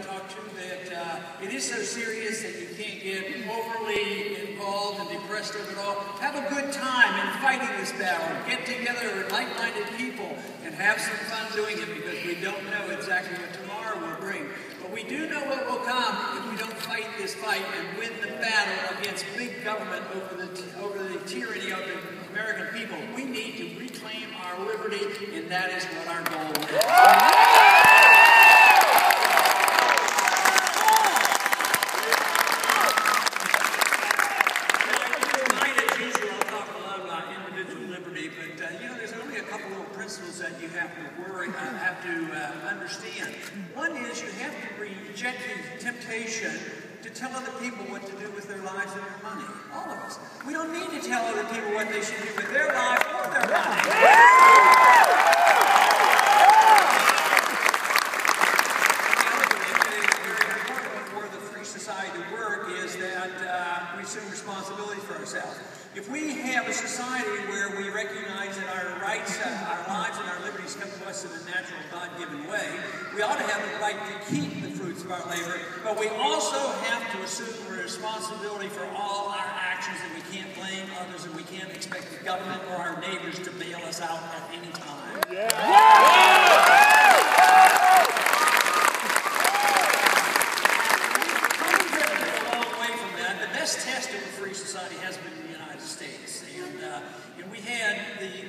talk to that it is so serious that you can't get overly involved and depressed over it all. Have a good time in fighting this battle. Get together with like-minded people and have some fun doing it, because we don't know exactly what tomorrow will bring. But we do know what will come if we don't fight this fight and win the battle against big government over the tyranny of the American people. We need to reclaim our liberty, and that is what our goal is. That you have to understand. One is you have to reject the temptation to tell other people what to do with their lives and their money. All of us. We don't need to tell other people what they should do with their lives or their money. Very important for the free society to work is that we assume responsibility for ourselves. If we have a society where we recognize that our rights, our lives, and our liberties come to us in a natural, God-given way, we ought to have the right to keep the fruits of our labor, but we also have to assume responsibility for all our actions, and we can't blame others, and we can't expect the government or our neighbors to bail us out at any time. A long way from that. The best test of a free society has been the United States. And we had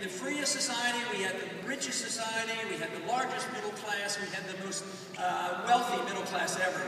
the freest society, we had the richest society, we had the largest middle class, we had the most wealthy middle class ever.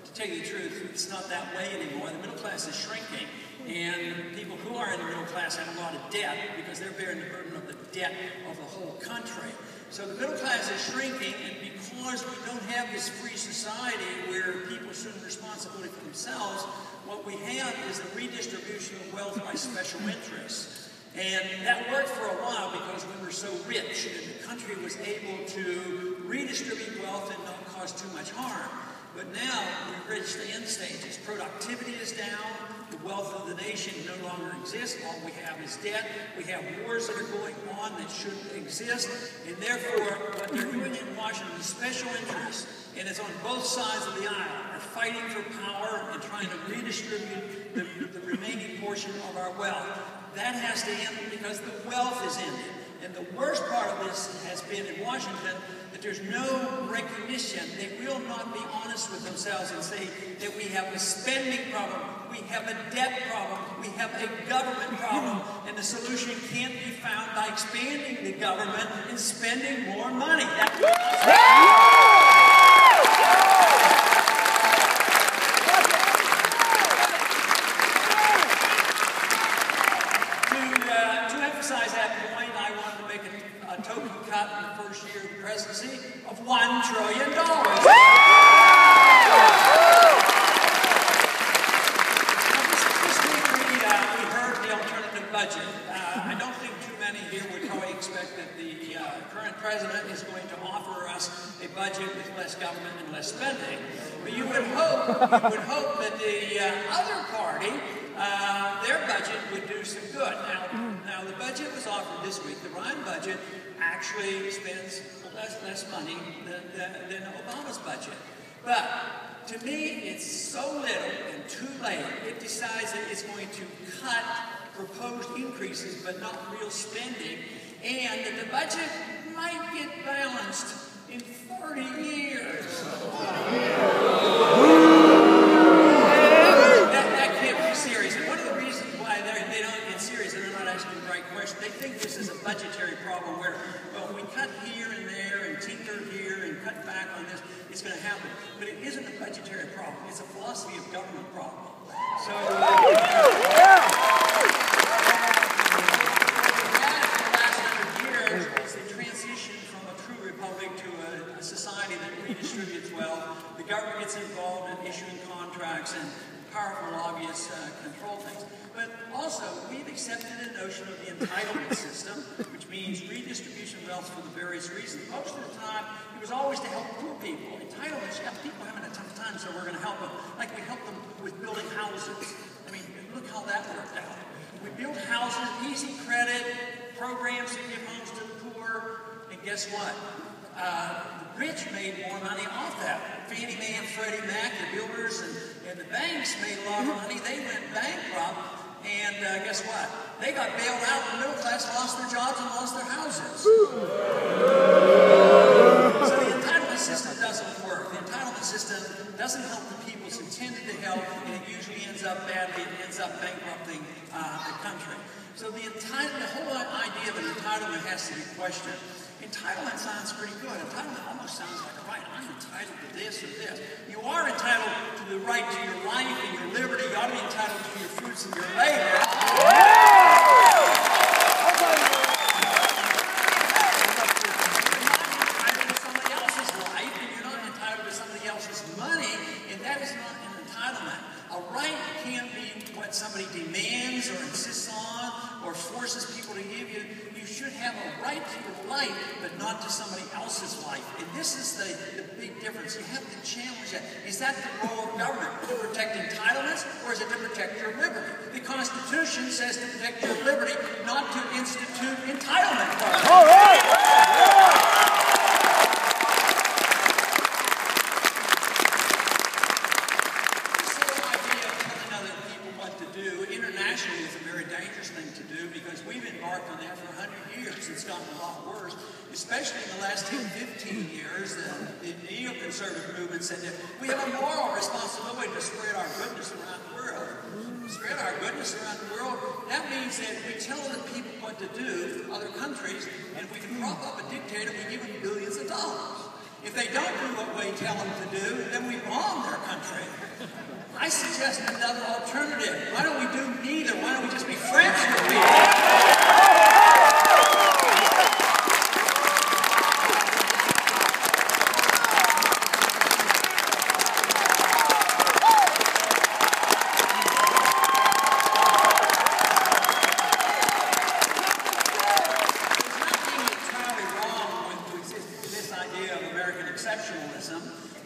To tell you the truth, it's not that way anymore. The middle class is shrinking, and people who are in the middle class have a lot of debt because they're bearing the burden of the debt of the whole country. So the middle class is shrinking, and because we don't have this free society where people assume responsibility for themselves, what we have is a redistribution of wealth by special interests. And that worked for a while because we were so rich, and the country was able to redistribute wealth and not cause too much harm. But now we've reached the end stages. Productivity is down. The wealth of the nation no longer exists. All we have is debt. We have wars that are going on that shouldn't exist. And therefore, what they're doing in Washington is special interests, and it's on both sides of the aisle, are fighting for power and trying to redistribute the remaining portion of our wealth. That has to end because the wealth is ended. And the worst part of this has been in Washington that there's no recognition. They will not be honest with themselves and say that we have a spending problem, we have a debt problem, we have a government problem, and the solution can't be found by expanding the government and spending more money. That's to emphasize that point, I wanted to make a token cut in the first year of the presidency of $1 trillion. This week we heard the alternative budget. I don't think too many here would probably expect that the current president is going to offer us a budget with less government and less spending. But you would hope that the other party, their budget would do some good. Now the budget was offered this week. The Ryan budget actually spends less money than Obama's budget. But to me, it's so little and too late. It decides that it's going to cut proposed increases but not real spending, and that the budget might get balanced in 30 years. That can't be serious. And one of the reasons why they don't get serious, they're not asking the right question. They think this is a budgetary problem where, well, we cut here and there and tinker here and cut back on this, it's going to happen. But it isn't a budgetary problem. It's a philosophy of government problem. So, society that redistributes wealth. The government gets involved in issuing contracts, and powerful lobbyists control things. But also, we've accepted a notion of the entitlement system, which means redistribution of wealth for the various reasons. Most of the time, it was always to help poor people. Entitlements, you have people having a tough time, so we're going to help them. Like we helped them with building houses. I mean, look how that worked out. We built houses, easy credit, programs to give homes to the poor, and guess what? the rich made more money off that. Fannie Mae and Freddie Mac, the builders and the banks made a lot of money. They went bankrupt, and guess what? They got bailed out, and the middle class lost their jobs and lost their houses. So the entitlement system doesn't work. The entitlement system doesn't help the people it's intended to help, and it usually ends up badly. It ends up bankrupting the country. So the whole idea of an entitlement has to be questioned. Entitlement sounds pretty good. Entitlement almost sounds like a right. I'm entitled to this or this. You are entitled to the right to your life and your liberty. You ought to be entitled to your fruits of your labor. Somebody demands or insists on or forces people to give you. You should have a right to your life, but not to somebody else's life. And this is the big difference. You have to challenge that. Is that the role of government? To protect entitlements, or is it to protect your liberty? The Constitution says to protect your liberty, not to institute entitlement. All right! It's gotten a lot worse, especially in the last 10, 15 years. The neoconservative movement said that we have a moral responsibility to spread our goodness around the world. Spread our goodness around the world. That means that we tell the people what to do, other countries, and if we can prop up a dictator, we give them billions of dollars. If they don't do what we tell them to do, then we bomb their country. I suggest another alternative. Why don't we do neither? Why don't we just be friends with people?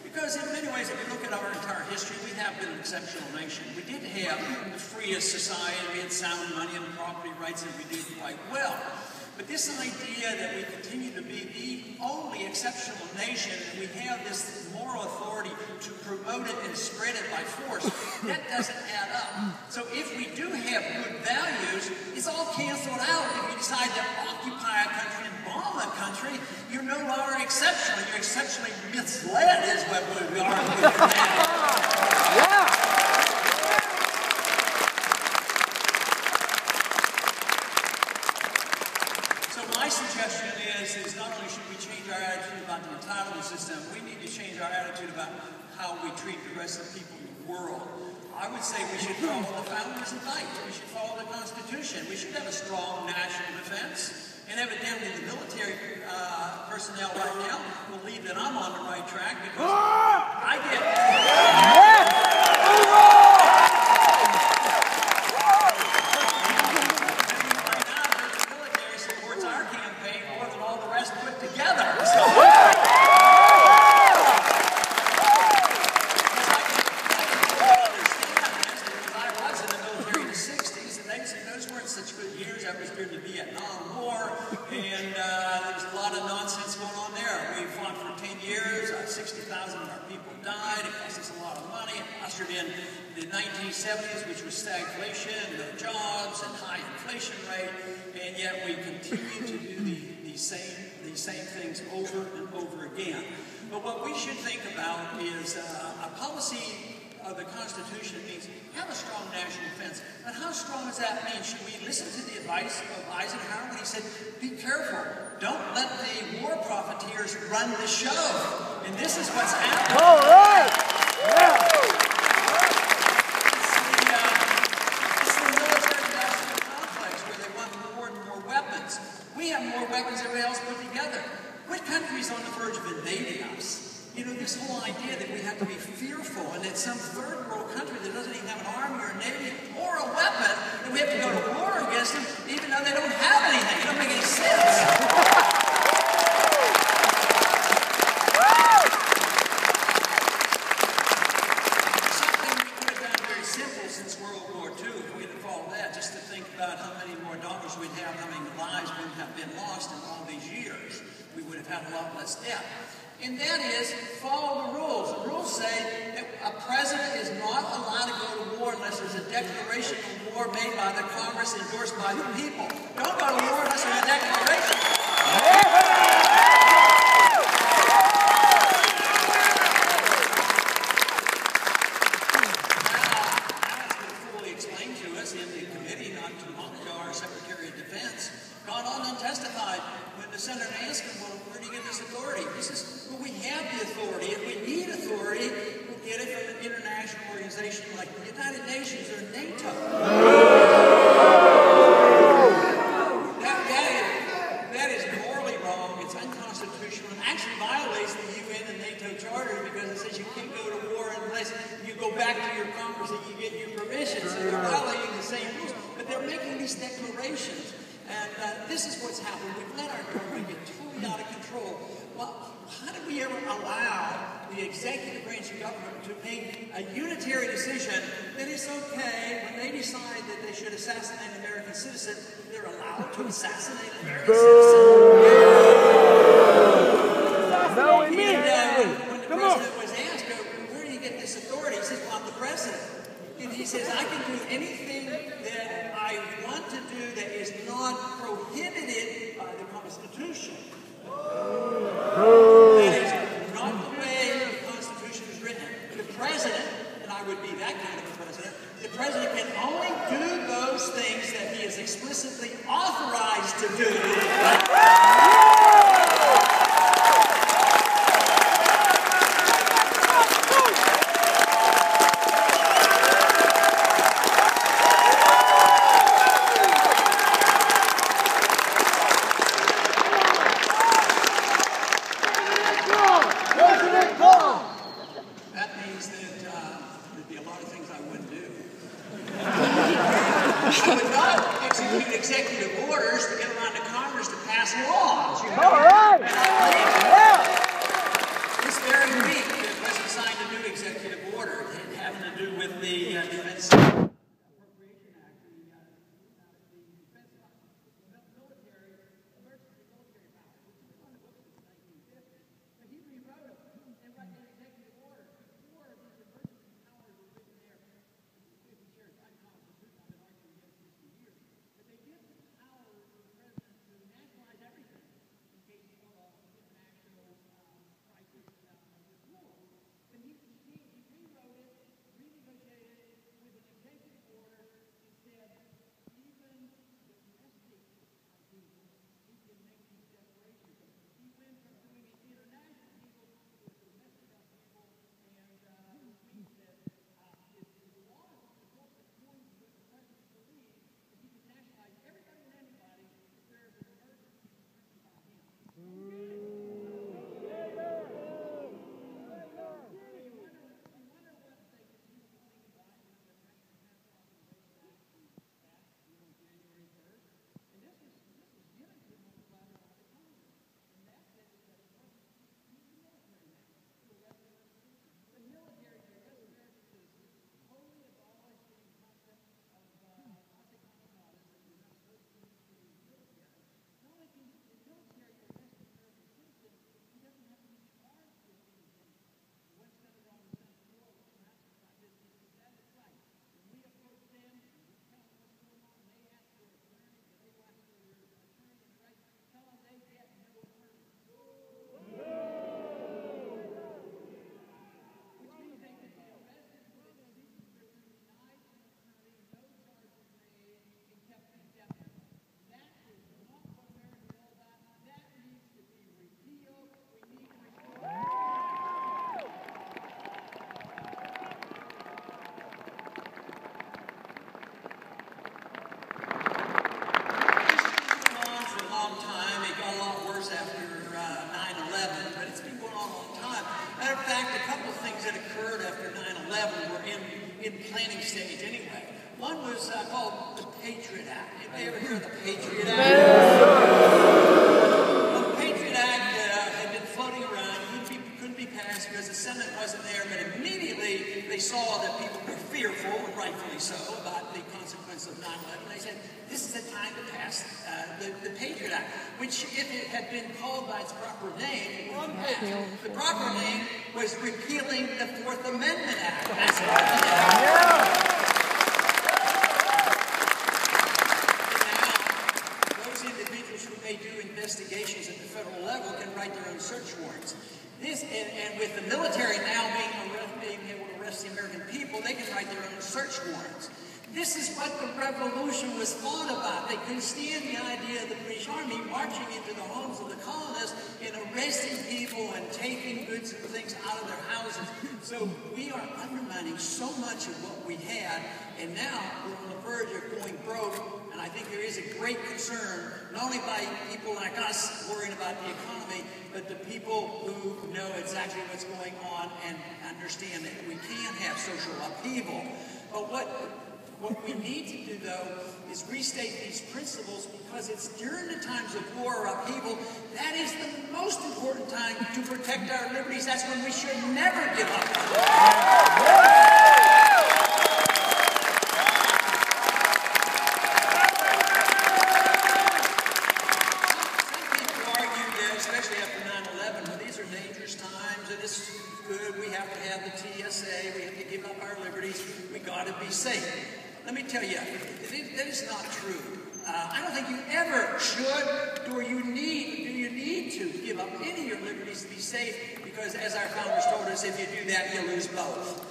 Because in many ways, if you look at our entire history, we have been an exceptional nation. We did have the freest society, we had sound money and property rights, and we did quite well. But this idea that we continue to be the only exceptional nation, and we have this moral authority to promote it and spread it by force, that doesn't add up. So if we do have good values, it's all canceled out if you decide to occupy a country and bomb a country. You're no longer exceptional. You're exceptionally misled is what we are now. Yeah. So my suggestion is not only should we change our attitude about the entitlement system, we need to change our attitude about how we treat the rest of the people in the world. I would say we should follow the founders' advice. We should follow the Constitution. We should have a strong national defense. And evidently the military personnel right now believe that I'm on the right track because I get... Right now, the military supports our campaign more than all the rest put together. So, such good years. That was during the Vietnam War, and there was a lot of nonsense going on there. We fought for 10 years, 60,000 of our people died, it cost us a lot of money, it ushered in the 1970s, which was stagflation, no jobs, and high inflation rate, and yet we continue to do these same things over and over again. But what we should think about is a policy of the Constitution means have a strong national defense. But how strong does that mean? Should we listen to the advice of Eisenhower when he said, be careful, don't let the war profiteers run the show. And this is what's happening. All right. Yeah. It's the military-industrial complex where they want more and more weapons. We have more weapons than everybody else put together. What country is on the verge of invading us? You know, this whole idea that we have to be fearful and that some third world country that doesn't even have an army or a navy or a weapon, that we have to go to war against them even though they don't have anything. It doesn't make any sense. Something we could have done very simple since World War II, if we had followed that, just to think about how many more dollars we'd have, how many lives would have been lost in all these years. we would have had a lot less debt. And that is, follow the rules. The rules say that a president is not allowed to go to war unless there's a declaration of war made by the Congress endorsed by the people. Don't go to war unless there's a declaration. Testified when the senator asked him, well, where do you get this authority? He says, well, we have the authority. If we need authority, we'll get it from an international organization like the United Nations or NATO. That is morally wrong. It's unconstitutional. It actually violates the UN and NATO charter because it says you can't go to war unless you go back to your Congress and you get your permission. So they're violating the same rules. But they're making these declarations. And this is what's happened. We've let our government get totally out of control. Well, how did we ever allow the executive branch of government to make a unitary decision that it's okay when they decide that they should assassinate an American citizen, they're allowed to assassinate an American citizen? And when the president was asked, where do you get this authority? He says, well, I'm the president. And he says, I can do anything that I want to do that is not prohibited by the Constitution. That is not the way the Constitution is written. The president, and I would be that kind of a president, the president can only do those things that he is explicitly authorized to do. I would not execute executive orders to get around to Congress to pass laws. All right. This very week, the President signed a new executive order having to do with the Defense Appropriation Act, the defense military, emergency military powers, which was on the books since 1950. But he rewrote them and wrote an executive order before these emergency powers were written there. If you share unconstitutional, I've been arguing against this for years. But they give the power to the president to nationalize everything in case of international crisis with war. But he rewrote it, renegotiated it with an executive order and said, even domestic people, he can make these declarations. He went from doing it international people to domestic people, and which means that if the law is supposed to point to what the president believes, that he can nationalize everybody and anybody if there is an emergency by him. In planning stage anyway. One was called the Patriot Act. Anybody ever hear of the Patriot Act? Well, the Patriot Act had been floating around. Couldn't be passed because the Senate sentiment wasn't there, but immediately they saw that people were fearful, and rightfully so, about the consequence of 9/11. They said, this is the time to pass the Patriot Act, which, if it had been called by its proper name, it would have passed. The proper name was repealing the Fourth Amendment Act. That's what it is. Investigations at the federal level can write their own search warrants. This, and with the military now being able to arrest the American people, they can write their own search warrants. This is what the revolution was fought about. They couldn't stand the idea of the British Army marching into the homes of the colonists and arresting people and taking goods and things out of their houses. So we are undermining so much of what we had, and now we're on the verge of going broke. And I think there is a great concern, not only by people like us worrying about the economy, but the people who know exactly what's going on and understand that we can have social upheaval. But what we need to do, though, is restate these principles, because it's during the times of war or upheaval that is the most important time to protect our liberties. That's when we should never give up. Safe. Let me tell you, that is not true. I don't think you ever should, or do you need to give up any of your liberties to be safe, because as our founders told us, if you do that, you lose both.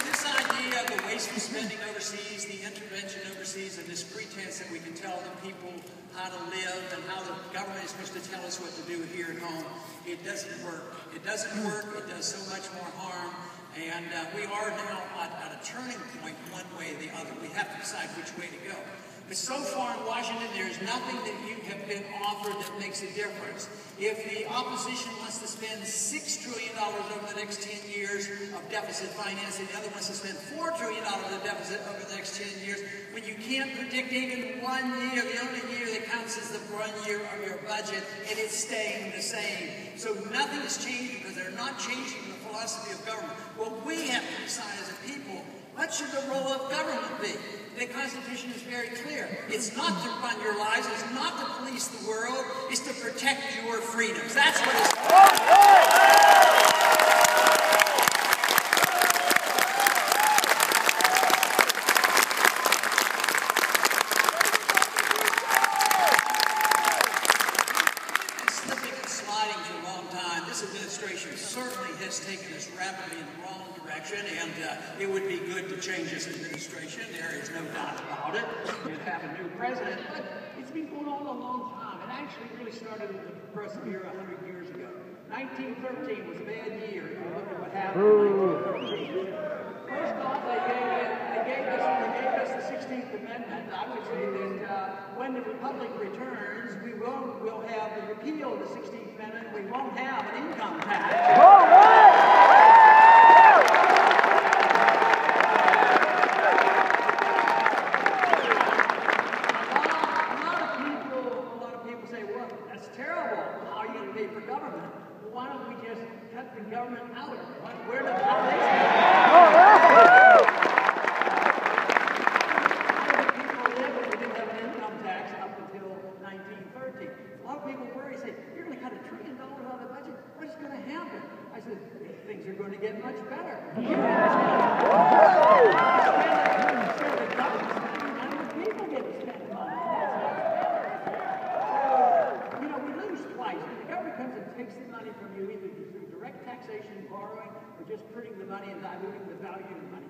This idea of the wasteful spending overseas, the intervention overseas, and this pretense that we can tell the people how to live and how the government is supposed to tell us what to do here at home, it doesn't work. It doesn't work. It does so much more harm. And we are now at a turning point one way or the other. We have to decide which way to go. But so far in Washington, there's nothing that you have been offered that makes a difference. If the opposition wants to spend $6 trillion over the next 10 years of deficit financing, the other wants to spend $4 trillion of deficit over the next 10 years, when you can't predict even 1 year, the only year that counts is the 1 year of your budget, and it's staying the same. So nothing is changing, because they're not changing the philosophy of government. What we have to decide as a people, what should the role of government be? The Constitution is very clear. It's not to run your lives. It's not to police the world. It's to protect your freedoms. That's what it's slipping and sliding for a long time. This administration certainly has taken us rapidly in the wrong direction, and it would be good to change this administration. There is no doubt about it. You'd have a new president, but it's been going on a long time. It actually really started in the Progressive era 100 years ago. 1913 was a bad year. Look at what happened in 1913. First off, they gave us the 16th Amendment. I would say that when the Republic returns, we'll have the repeal of the 16th Amendment. We won't have an income tax. Why don't we just cut the government out? Where the people live when we didn't have an income tax up until 1913? A lot of people worry, say, you're going to cut $1 trillion out of the budget. What is going to happen? I said, things are going to get much better. Instead of the government spending money, the people get to spend money. You know, we lose twice. When the government comes and takes the money from you, either through direct taxation, borrowing, or just printing the money and diluting the value of the money,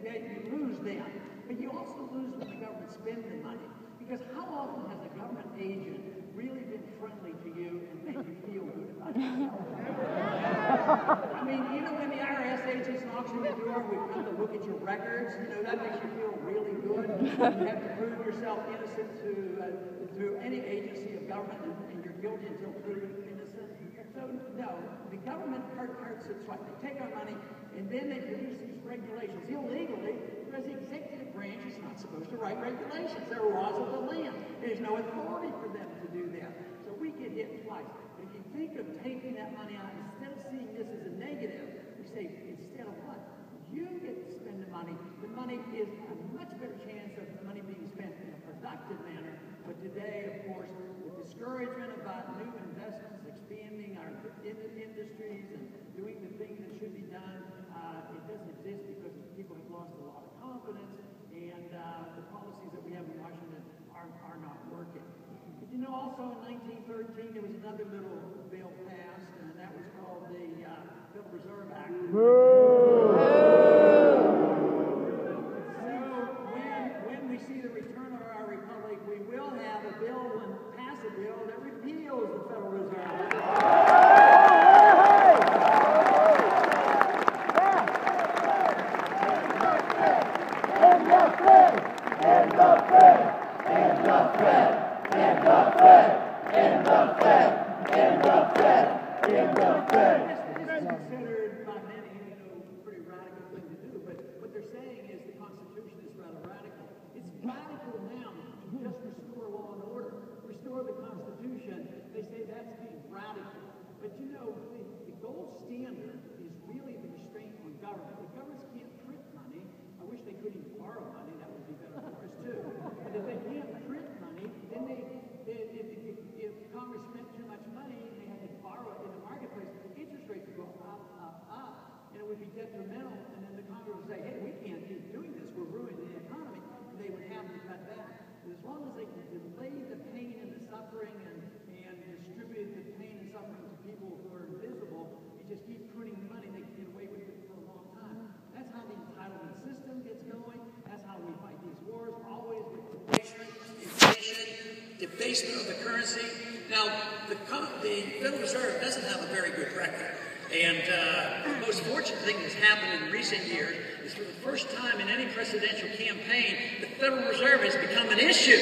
you lose them. But you also lose when the government spends the money. Because how often has a government agent really been friendly to you and made you feel good about yourself? I mean, you know, when the IRS agents knocks on the door, we've come to look at your records, you know, that makes you feel really good. You have to prove yourself innocent to any agency of government, and you're guilty until proven innocent. So, no, the government hurts its right. They take our money, and then they produce these regulations illegally. because the executive branch is not supposed to write regulations. They're laws of the land. There's no authority for them to do that. So we get hit twice. But if you think of taking that money out, instead of seeing this as a negative, we say, instead of what? You get to spend the money is a much better chance of the money being spent in a productive manner. But today, of course, the discouragement about new investments, expanding our industries and doing the things that should be done, it doesn't exist because people have lost a lot of confidence, and the policies that we have in Washington are not working. But you know, also in 1913, there was another little bill passed, and that was called the Federal Reserve Act. When we see the return of our republic, we will have a bill and pass a bill that repeals the Federal Reserve Act. Detrimental, and then the Congress would say, hey, we can't keep doing this, we're ruining the economy, and they would have to cut back. But as long as they can delay the pain and the suffering and distribute the pain and suffering to people who are invisible, and just keep printing the money, they can get away with it for a long time. That's how the entitlement system gets going. That's how we fight these wars, always with inflation, debasement of the currency. Now, the Federal Reserve doesn't have a very good record. And the most fortunate thing that's happened in recent years is for the first time in any presidential campaign, the Federal Reserve has become an issue.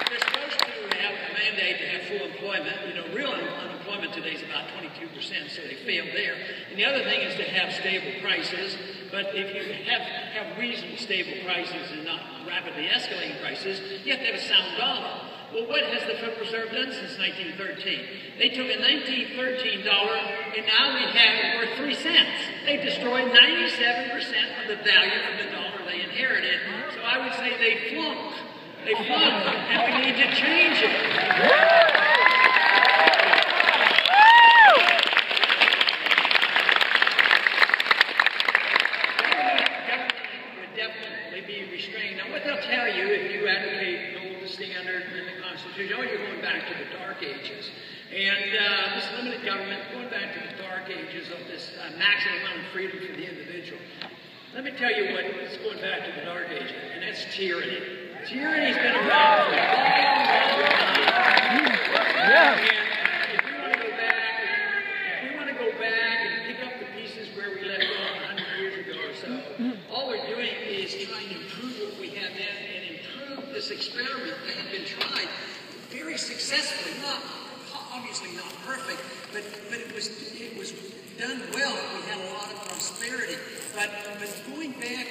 They're supposed to have a mandate to have full employment. You know, real unemployment today is about 22%, so they failed there. And the other thing is to have stable prices. But if you have reasonable stable prices and not rapidly escalating prices, you have to have a sound dollar. Well, what has the Federal Reserve done since 1913? They took a 1913 dollar, and now we have it worth 3 cents. They've destroyed 97% of the value of the dollar they inherited. So I would say they flunked. They flunked, and we need to change it. You know, you're going back to the Dark Ages. And this limited government, going back to the Dark Ages of this maximum amount of freedom for the individual. Let me tell you what's going back to the Dark Ages, and that's tyranny. Tyranny's been around for a long time. And if we want to go back and pick up the pieces where we left off 100 years ago or so, all we're doing is trying to improve what we have then and improve this experiment that had been tried very successfully, obviously not perfect, but it was done well. We had a lot of prosperity. But going back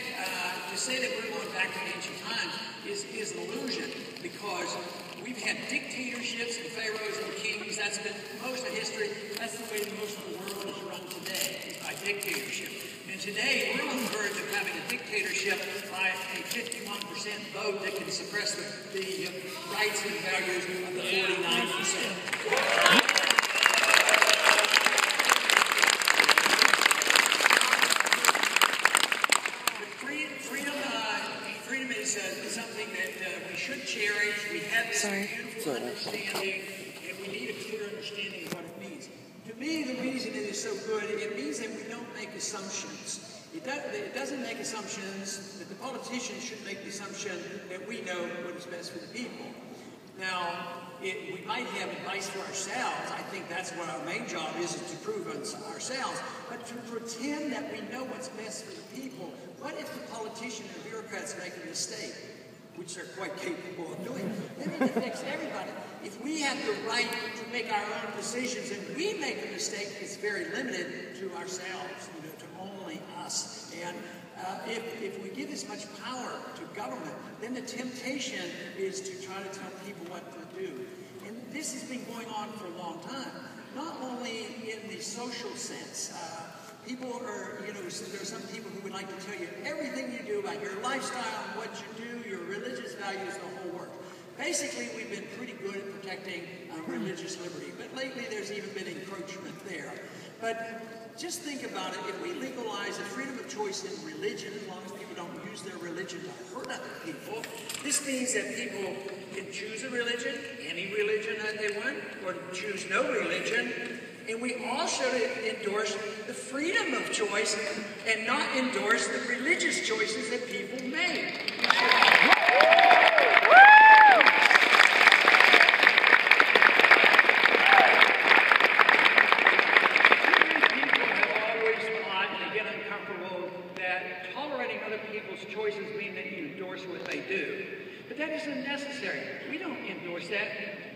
to say that we're going back to ancient times is an illusion, because we've had dictatorships and pharaohs and kings. That's been most of history. That's the way most of the world is run today, is by dictatorship. And today, we're on the verge of having a dictatorship by a 51% vote that can suppress the rights and values of the 49%. Freedom is something that we should cherish. We have this beautiful understanding, and we need a clear understanding of what it means. To me, the reason it is so good, it means that we don't make assumptions. It doesn't make assumptions that the politicians should make the assumption that we know what is best for the people. Now, we might have advice for ourselves. I think that's what our main job is to prove ourselves. But to pretend that we know what's best for the people, what if the politician or bureaucrats make a mistake? which they're quite capable of doing. They need to fix everybody. If we have the right to make our own decisions and we make a mistake, it's very limited to ourselves, to only us. And if we give this much power to government, then the temptation is to try to tell people what to do. And this has been going on for a long time, not only in the social sense. People are, there are some people who would like to tell you everything you do about your lifestyle, what you do, your religious values, the whole work. Basically, we've been pretty good at protecting religious liberty, but lately there's even been encroachment there. But just think about it. If we legalize the freedom of choice in religion, as long as people don't use their religion to hurt other people, this means that people can choose a religion, any religion that they want, or choose no religion. And we all should endorse the freedom of choice and not endorse the religious choices that people make. People have always thought, and they get uncomfortable, that tolerating other people's choices mean that you endorse what they do. But that isn't necessary. We don't endorse that.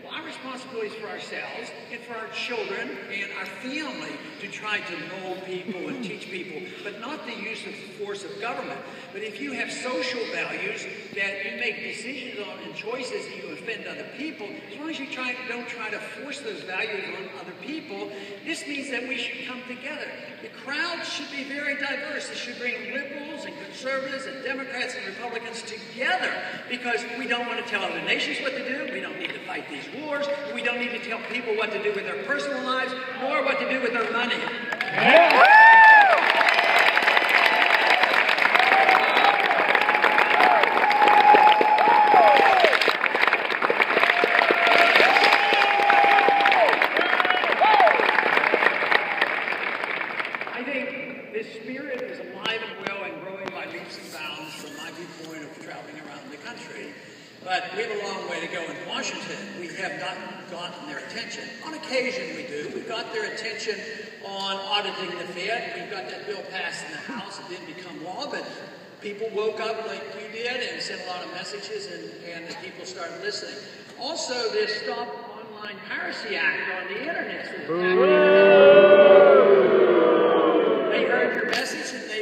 Our responsibility is for ourselves and for our children and our family to try to mold people and teach people, but not the use of the force of government. But if you have social values that you make decisions on and choices that you offend other people, as long as you don't try to force those values on other people, this means that we should come together. The crowd should be very diverse. It should bring liberals and conservatives and Democrats and Republicans together, because we don't want to tell other nations what to do. We don't need to fight these wars. We don't need to tell people what to do with their personal lives, nor what to do with their money. I think this spirit is alive and well and growing by leaps and bounds from my viewpoint of traveling around the country. But we have a long way to go in Washington. We have not gotten their attention. On occasion we do. We got their attention on auditing the Fed. We've got that bill passed in the House. It didn't become law, but people woke up like you did and sent a lot of messages, and people started listening. Also, this Stop Online Piracy Act on the Internet. They heard your message and they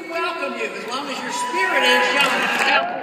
welcome you as long as your spirit is young.